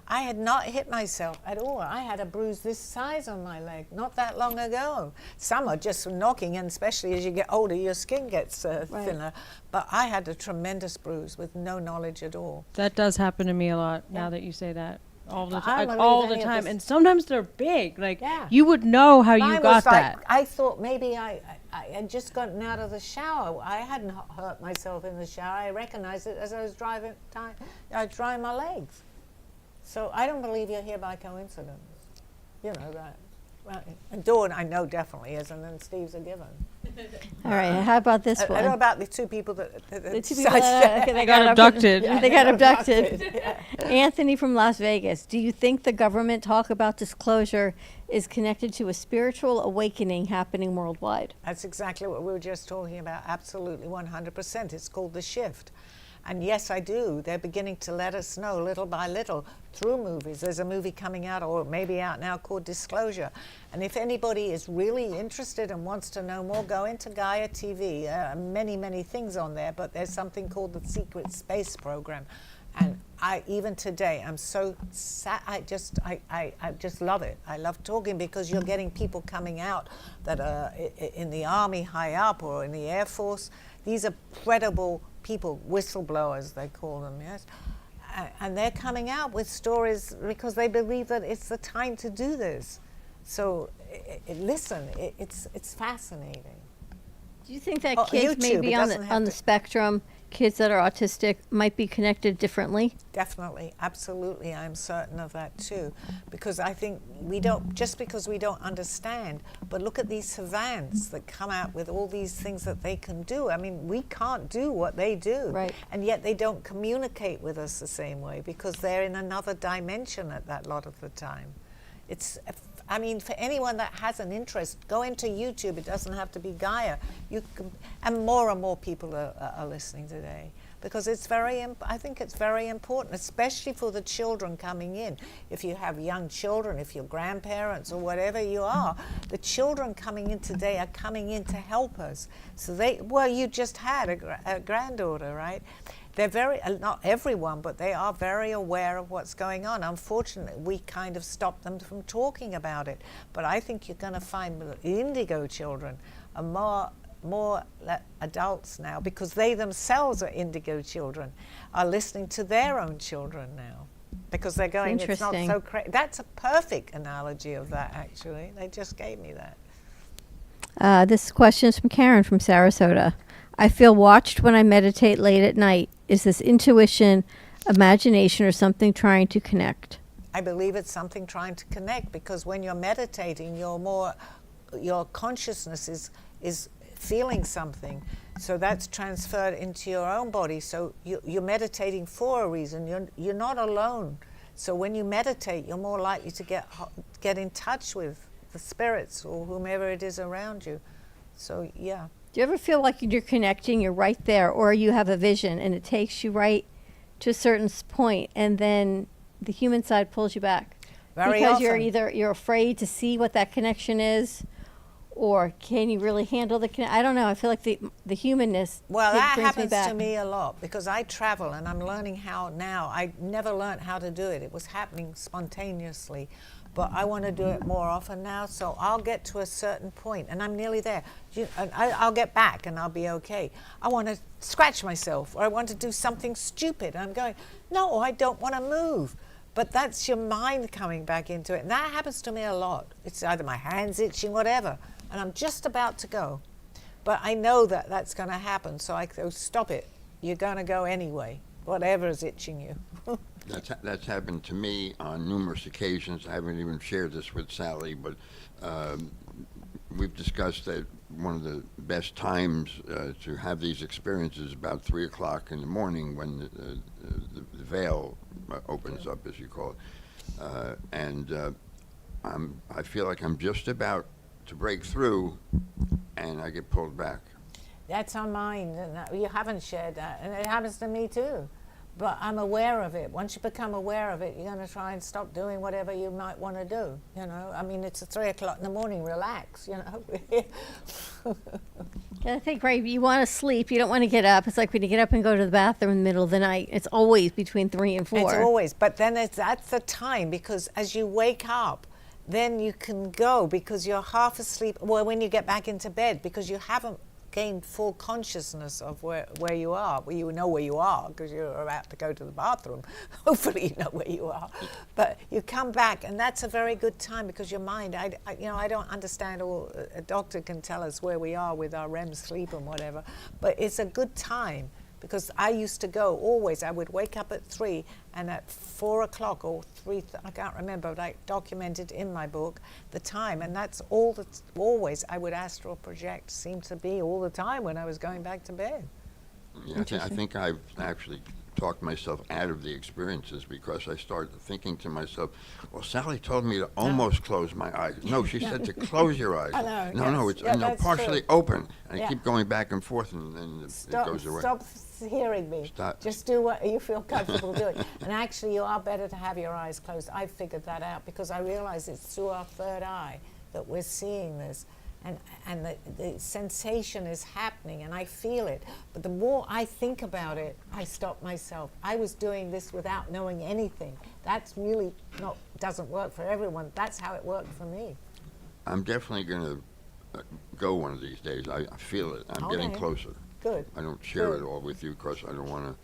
I had not hit myself at all. I had a bruise this size on my leg not that long ago. Some are just knocking, and especially as you get older, your skin gets thinner. But I had a tremendous bruise with no knowledge at all. That does happen to me a lot now that you say that. All the I time, don't all believe the any of time, this. and sometimes they're big. Like Yeah. you would know how Mine you got was like, that. I thought maybe I had just gotten out of the shower. I hadn't hurt myself in the shower. I recognized it as I was drying my legs. So I don't believe you're here by coincidence. You know that. Right. And Dawn, I know definitely is, and then Steve's a given. All right, how about this I one? don't know about the two people that The two people that They got abducted. They got abducted. Yeah. Anthony from Las Vegas, do you think the government talk about disclosure is connected to a spiritual awakening happening worldwide? That's exactly what we were just talking about. Absolutely, 100%. It's called the shift. And yes, I do. They're beginning to let us know little by little through movies. There's a movie coming out, or maybe out now, called Disclosure. And if anybody is really interested and wants to know more, go into Gaia TV. Many, many things on there, but there's something called the Secret Space Program. And even today, I'm so sad. I just love it. I love talking because you're getting people coming out that are in the Army high up or in the Air Force. These are credible people, whistleblowers they call them, yes? And they're coming out with stories because they believe that it's the time to do this. So listen, it's fascinating. Do you think that Oh, kids YouTube, maybe it on doesn't have the to- spectrum, kids that are autistic, might be connected differently? Definitely, absolutely, I'm certain of that too. Because I think just because we don't understand, but look at these savants that come out with all these things that they can do. I mean, we can't do what they do. Right. And yet they don't communicate with us the same way because they're in another dimension at that lot of the time. For anyone that has an interest, go into YouTube. It doesn't have to be Gaia. And more people are listening today because I think it's very important, especially for the children coming in. If you have young children, if you're grandparents or whatever you are, the children coming in today are coming in to help us. So you just had a granddaughter, right? They're not everyone, but they are very aware of what's going on. Unfortunately, we kind of stopped them from talking about it. But I think you're going to find the indigo children are more adults now because they themselves are indigo children, are listening to their own children now because they're going, it's not so crazy. That's a perfect analogy of that, actually. They just gave me that. This question is from Karen from Sarasota. I feel watched when I meditate late at night. Is this intuition, imagination, or something trying to connect? I believe it's something trying to connect because when you're meditating, your consciousness is feeling something. So that's transferred into your own body. So you're meditating for a reason. You're not alone. So when you meditate, you're more likely to get in touch with the spirits or whomever it is around you. So, yeah. Do you ever feel like you're connecting, you're right there, or you have a vision and it takes you right to a certain point, and then the human side pulls you back. Very because often. you're afraid to see what that connection is, or can you really handle I don't know. I feel like the humanness Well, that brings me happens back. to me a lot because I travel and I'm learning how now. I never learned how to do it. It was happening spontaneously. But I want to do it more often now, so I'll get to a certain point, and I'm nearly there. And I'll get back, and I'll be okay. I want to scratch myself, or I want to do something stupid. I'm going, no, I don't want to move. But that's your mind coming back into it, and that happens to me a lot. It's either my hand's itching, whatever, and I'm just about to go. But I know that that's going to happen, so I go, stop it. You're going to go anyway, whatever is itching you. That's happened to me on numerous occasions. I haven't even shared this with Sally, but we've discussed that one of the best times to have these experiences is about 3 o'clock in the morning when the veil opens up, as you call it. I feel like I'm just about to break through, and I get pulled back. That's on mine. You haven't shared that, and it happens to me too. But I'm aware of it. Once you become aware of it, you're going to try and stop doing whatever you might want to do. You know, I mean, it's 3 o'clock in the morning. Relax. You know. I think, right, you want to sleep. You don't want to get up. It's like when you get up and go to the bathroom in the middle of the night. It's always between 3 and 4. It's always. But then that's the time, because as you wake up, then you can go because you're half asleep. Well, when you get back into bed, because you haven't gained full consciousness of where you are. Well, you know where you are because you're about to go to the bathroom. Hopefully you know where you are. But you come back, and that's a very good time because your mind, I don't understand all, a doctor can tell us where we are with our REM sleep and whatever, but it's a good time. Because I used to go always, I would wake up at 3, and at 4 o'clock or 3, I can't remember, but I documented in my book the time, and that's all that always I would astral project, seemed to be all the time when I was going back to bed. Yeah, I think I've actually talked myself out of the experiences because I started thinking to myself, well, Sally told me to almost close my eyes. No, she said to close your eyes. I know, No, yes. it's Yeah, partially true. open. And Yeah. I keep going back and forth, and then it goes away. Stop hearing me. Stop. Just do what you feel comfortable doing. And actually, you are better to have your eyes closed. I figured that out because I realize it's through our third eye that we're seeing this. And the sensation is happening, and I feel it. But the more I think about it, I stop myself. I was doing this without knowing anything. That's really doesn't work for everyone. That's how it worked for me. I'm definitely going to go one of these days. I feel it. I'm getting Okay. closer. Good. I don't share Good. it all with you because I don't want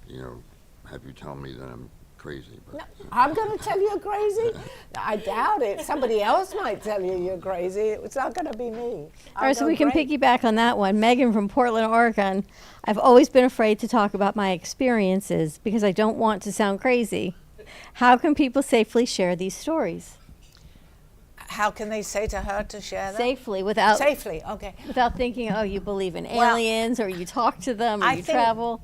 to, have you tell me that I'm crazy. But No, I'm going to tell you you're crazy? I doubt it. Somebody else might tell you you're crazy. It's not going to be me. All right, so we can piggyback on that one. Megan from Portland, Oregon. I've always been afraid to talk about my experiences because I don't want to sound crazy. How can people safely share these stories? How can they say to her to share them? Safely, without Okay. without thinking, oh, you believe in Well, aliens, or you talk to them, or I you think- travel.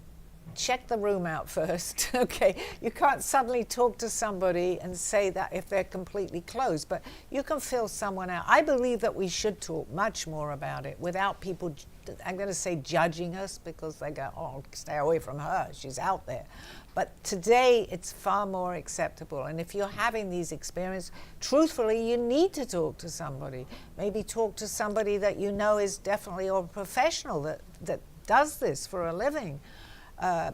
Check the room out first, okay? You can't suddenly talk to somebody and say that if they're completely closed, but you can feel someone out. I believe that we should talk much more about it without people, I'm going to say judging us because they go, oh, stay away from her, she's out there. But today, it's far more acceptable. And if you're having these experiences, truthfully, you need to talk to somebody. Maybe talk to somebody that you know is definitely or a professional that does this for a living.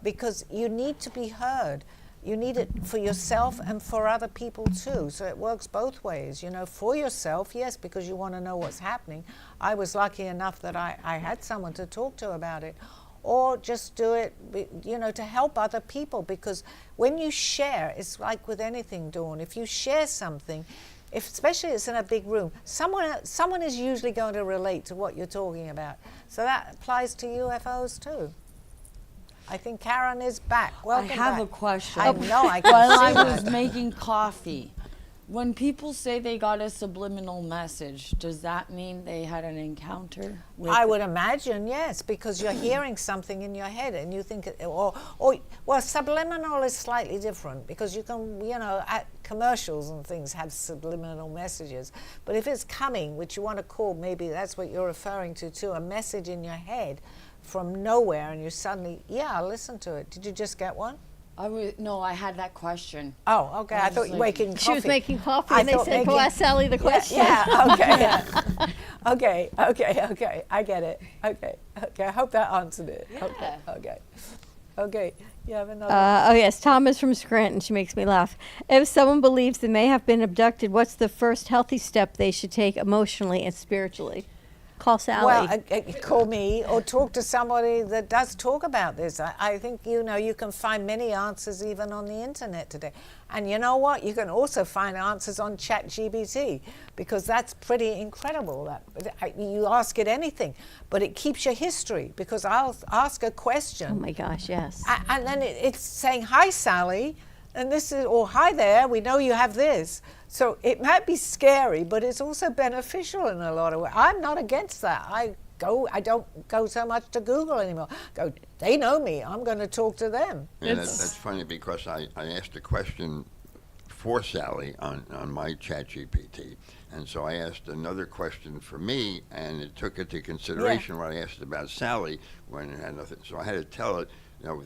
Because you need to be heard. You need it for yourself and for other people too. So it works both ways. For yourself, yes, because you want to know what's happening. I was lucky enough that I had someone to talk to about it. Or just do it, to help other people. Because when you share, it's like with anything, Dawn. If you share something, especially it's in a big room, someone is usually going to relate to what you're talking about. So that applies to UFOs too. I think Karen is back. Welcome I have back. a question. I know, I can While see I was that. making coffee, when people say they got a subliminal message, does that mean they had an encounter with I would imagine, yes, because you're hearing something in your head and you think, well, subliminal is slightly different because you can, at commercials and things have subliminal messages. But if it's coming, which you want to call, maybe that's what you're referring to too, a message in your head from nowhere and you suddenly, listen to it. Did you just get one? No, I had that question. Oh, okay. I thought you were making coffee. She was making coffee, I and they thought said, "Go making- ask Sally the question." Yeah, okay. Okay. I get it. Okay. I hope that answered it. Yeah. Okay. You have another Oh, yes. Thomas from Scranton. She makes me laugh. If someone believes they may have been abducted, what's the first healthy step they should take emotionally and spiritually? Call Sally. Well, call me or talk to somebody that does talk about this. I think, you can find many answers even on the internet today. And you know what? You can also find answers on ChatGPT, because that's pretty incredible. You ask it anything, but it keeps your history, because I'll ask a question. Oh, my gosh, yes. And then it's saying, "Hi, Sally," and this is, or "Hi there, we know you have this." So it might be scary, but it's also beneficial in a lot of ways. I'm not against that. I don't go so much to Google anymore. They know me. I'm going to talk to them. Yeah, that's funny, because I asked a question for Sally on my ChatGPT, and so I asked another question for me, and it took into consideration what I asked about Sally when it had nothing. So I had to tell it,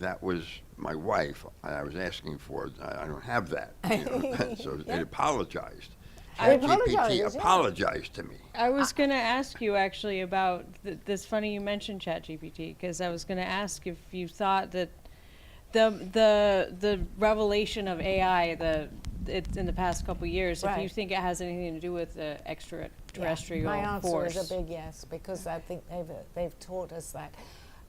that was my wife. I was asking for it. I don't have that. So it apologized. ChatGPT apologized to me. I was going to ask you actually about this. Funny you mentioned ChatGPT, because I was going to ask if you thought that the revelation of AI in the past couple of years, if you think it has anything to do with the extraterrestrial My answer force. is a big yes, because I think they've taught us that.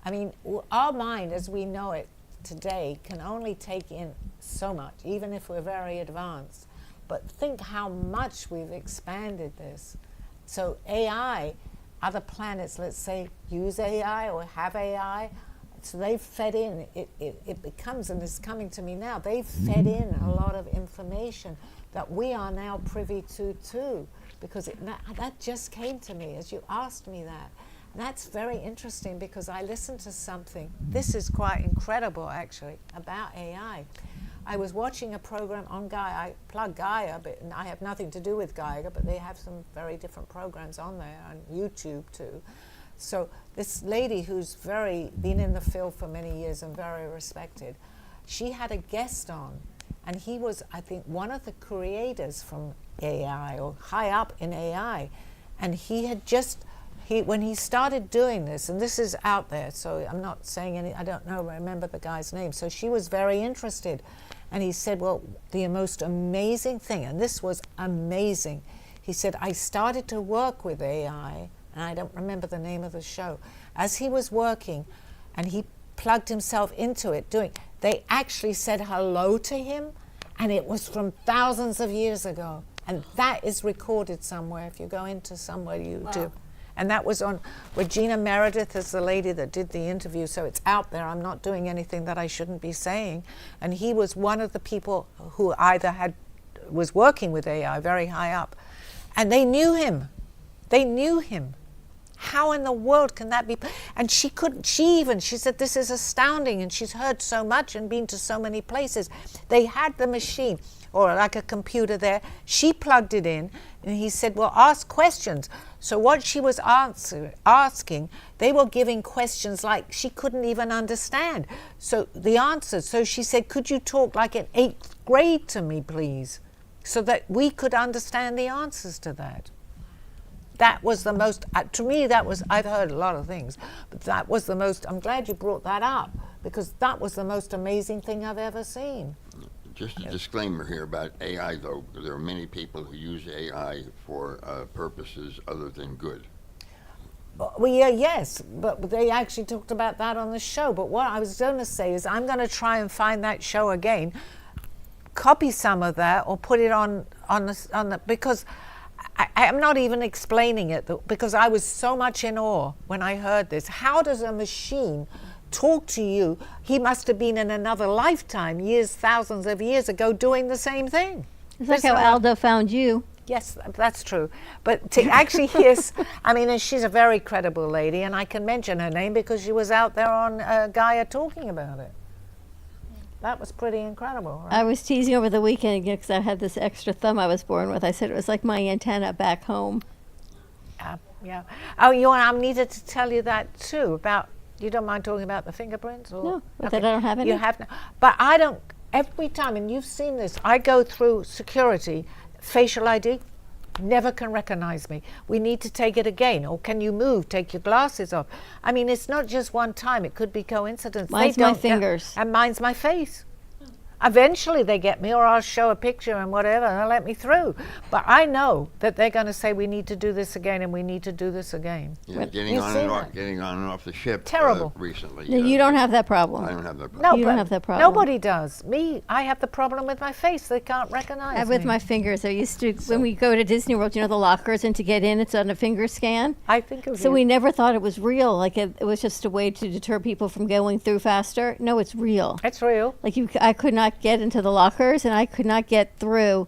I mean, our mind, as we know it today, can only take in so much, even if we're very advanced. But think how much we've expanded this. So AI, other planets, let's say, use AI or have AI. So they've fed in, it becomes, and it's coming to me now, they've fed in a lot of information that we are now privy to too. Because that just came to me as you asked me that. That's very interesting, because I listened to something, this is quite incredible actually, about AI. I was watching a program on Gaia. I plug Gaia, but I have nothing to do with Gaia, but they have some very different programs on there, on YouTube too. So this lady who's been in the field for many years and very respected, she had a guest on, and he was, I think, one of the creators from AI, or high up in AI, and he had when he started doing this, and this is out there, so I'm not saying I don't remember the guy's name, so she was very interested. And he said, well, the most amazing thing, and this was amazing, he said, I started to work with AI, and I don't remember the name of the show. As he was working, and he plugged himself into it, they actually said hello to him, and it was from thousands of years ago. And that is recorded somewhere. If you go into somewhere, you do. And that was on Regina Meredith is the lady that did the interview, so it's out there. I'm not doing anything that I shouldn't be saying. And he was one of the people who was working with AI very high up. And they knew him. They knew him. How in the world can that be? And she said, this is astounding, and she's heard so much and been to so many places. They had the machine, or like a computer there. She plugged it in, and he said, well, ask questions. So what she was asking, they were giving questions like she couldn't even understand. So the answers, so she said, could you talk like in 8th grade to me, please? So that we could understand the answers to that. That was the most, to me, I've heard a lot of things, but that was the most, I'm glad you brought that up, because that was the most amazing thing I've ever seen. Just a disclaimer here about AI, though. There are many people who use AI for purposes other than good. Well, yeah, yes, but they actually talked about that on the show. But what I was going to say is I'm going to try and find that show again, copy some of that, or put it on the because I'm not even explaining it, because I was so much in awe when I heard this. How does a machine talk to you? He must have been in another lifetime, thousands of years ago, doing the same thing. It's like how Aldo found you. Yes, that's true. But to actually hear, and she's a very credible lady, and I can mention her name because she was out there on Gaia talking about it. That was pretty incredible, right? I was teasing over the weekend because I had this extra thumb I was born with. I said it was like my antenna back home. Yeah. Oh, I needed to tell you that too, about You don't mind talking about the fingerprints? Or? No, but that I don't have any. You have no. But I don't, every time, and you've seen this, I go through security, facial ID, never can recognize me. We need to take it again. Or can you move? Take your glasses off. I mean, it's not just one time. It could be coincidence. Mine's my fingers. And mine's my face. Eventually they get me, or I'll show a picture and whatever, and they'll let me through. But I know that they're going to say, we need to do this again, and we need to do this again. Yeah, getting You've on seen and off, that? getting on and off the ship. Terrible. Recently. No, you don't have that problem. I don't have that problem. No, You don't but have that problem. Nobody does. Me, I have the problem with my face. They can't recognize And me. with my fingers, I used to, when we go to Disney World, you know, the lockers, and to get in, it's on a finger scan. I think of So you. we never thought it was real. Like it was just a way to deter people from going through faster. No, it's real. It's real. Like I could not get into the lockers, and I could not get through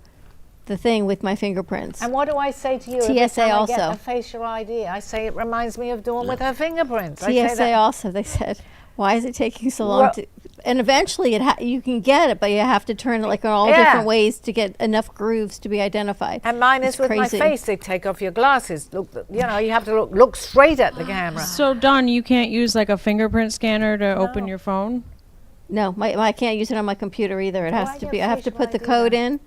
the thing with my fingerprints. And what do I say to you every TSA time I also. get a facial ID? I say it reminds me of Dawn with her fingerprints. I say TSA that. also, they said, why is it taking so long Well- to? And eventually, you can get it, but you have to turn it like in all Yeah. different ways to get enough grooves to be identified. And mine is It's with crazy. my face. They take off your glasses. Look, you know, you have to look straight at the camera. So, Dawn, you can't use like a fingerprint scanner to open No. your phone? No, I can't use it on my computer either. It Oh, has I to get be. I have to facial put the ID code now. in,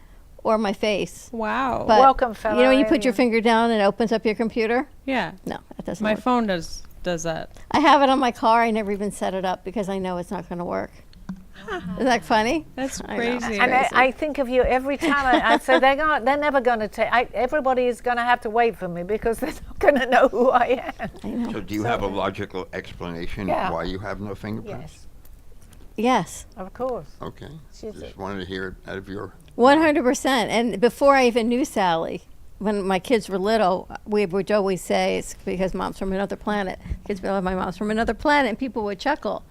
or my face. Wow. But Welcome, fellow you know when you put your alien. finger down and it opens up your computer? yeah. No, that doesn't My work. phone does that. I have it on my car. I never even set it up because I know it's not going to work. Isn't that funny? That's I know. crazy. And I think of you every time. I say they're never going to take. Everybody is going to have to wait for me because they're not going to know who I am. I know. So do you have a logical explanation Yeah. why you have no fingerprints? Yes, Yes, of course. Okay. She's Just wanted to hear it out of your... 100%. And before I even knew Sally, when my kids were little, we would always say it's because mom's from another planet. Kids would be like, my mom's from another planet, and people would chuckle.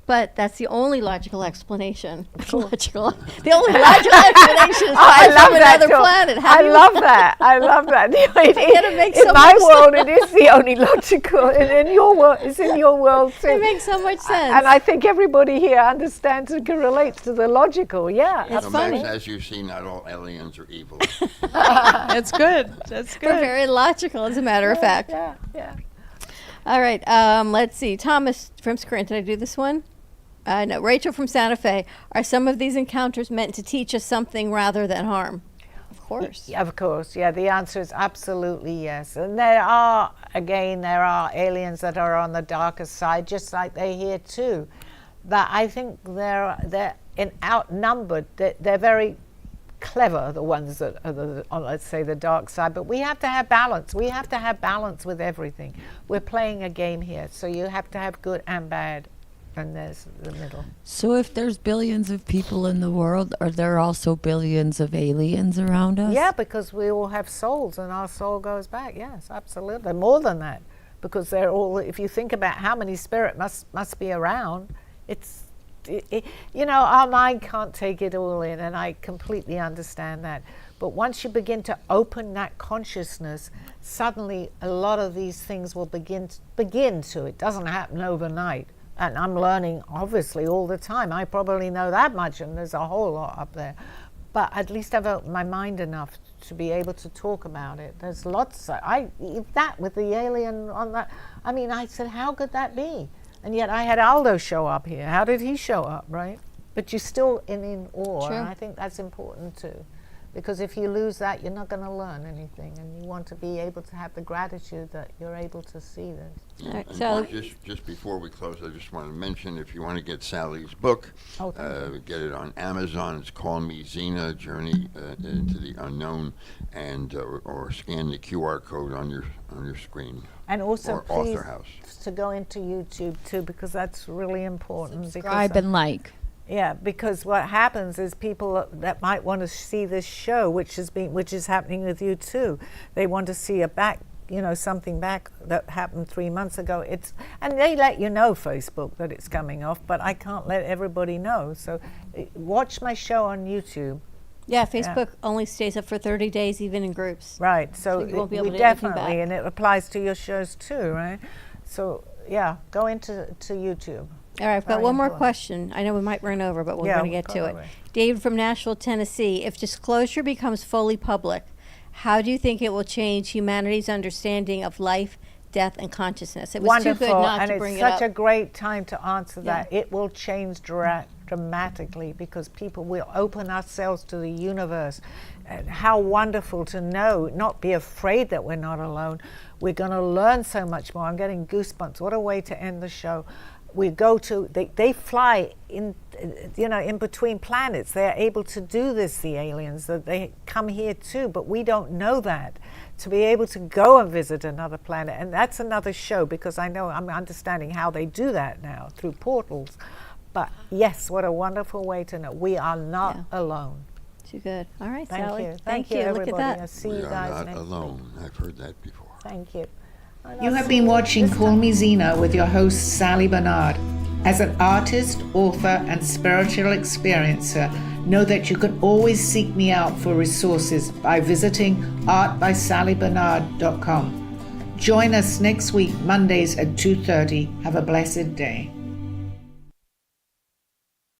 But that's the only logical explanation. Logical. The only logical explanation is I I'm love from that. another too. planet. How I do you- love that. I love that. it makes in so my much world, it is the only logical. And in your world, it's in your world too. It makes so much sense. And I think everybody here understands and can relate to the logical. Yeah, It's So, funny. Max, as you see, not all aliens are evil. That's good. That's They're good. very logical, as a matter of fact. Yeah, yeah. All right, let's see. Thomas from Scranton, did I do this one? No, Rachel from Santa Fe. Are some of these encounters meant to teach us something rather than harm? Of course. Yeah, of course, yeah. The answer is absolutely yes. And there are aliens that are on the darker side, just like they're here too. That I think they're outnumbered. They're very clever, the ones that are on, let's say, the dark side. But we have to have balance. We have to have balance with everything. We're playing a game here, so you have to have good and bad. And there's the middle. So if there's billions of people in the world, are there also billions of aliens around us? Yeah, because we all have souls and our soul goes back. Yes, absolutely. More than that. Because they're all, if you think about how many spirit must be around, you know, our mind can't take it all in, and I completely understand that. But once you begin to open that consciousness, suddenly a lot of these things will begin to. It doesn't happen overnight. And I'm learning, obviously, all the time. I probably know that much, and there's a whole lot up there. But at least I've opened my mind enough to be able to talk about it. There's lots. That with the alien on that. I mean, I said, how could that be? And yet I had Aldo show up here. How did he show up, right? But you're still in awe, Sure. and I think that's important too. Because if you lose that, you're not going to learn anything, and you want to be able to have the gratitude that you're able to see this. All right, And Sally. just before we close, I just want to mention, if you want to get Sally's book, Oh, thank get it on Amazon. It's Call Me Zena, Journey into the Unknown, and or scan the QR code on your screen. And also, Or please, Author House. to go into YouTube too, because that's really important. Subscribe because, and like. yeah, because what happens is people that might want to see this show, which is happening with you too. They want to see something back that happened 3 months ago. And they let you know, Facebook, that it's coming off, but I can't let everybody know. So watch my show on YouTube. Yeah, Facebook only stays up for 30 days, even in groups. Right, so you won't be able we to get anything definitely, back. and it applies to your shows too, right? So yeah, go into YouTube. All right, I've got Very one more important. question. I know we might run over, but we're Yeah, going to get go to it. over. David from Nashville, Tennessee. If disclosure becomes fully public, how do you think it will change humanity's understanding of life, death, and consciousness. It was Wonderful, too good not and to bring it's it such up. a great time to answer that. Yeah. It will change dramatically because people will open ourselves to the universe. And how wonderful to know, not be afraid that we're not alone. We're going to learn so much more. I'm getting goosebumps. What a way to end the show. We go to, they fly in, in between planets. They're able to do this, the aliens, that they come here too, but we don't know that. To be able to go and visit another planet, and that's another show, because I know I'm understanding how they do that now through portals. But yes, what a wonderful way to know we are not alone. Too good. All right, Thank Sally. you. Thank you. everybody. Look at I'll that. see We you are guys not next alone. week. I've heard that before. Thank you. And You I'll have see been watching this Call time. Me Zena with your host, Sally Barnard. As an artist, author, and spiritual experiencer, know that you can always seek me out for resources by visiting artbysallybarnard.com. Join us next week, Mondays at 2:30. Have a blessed day.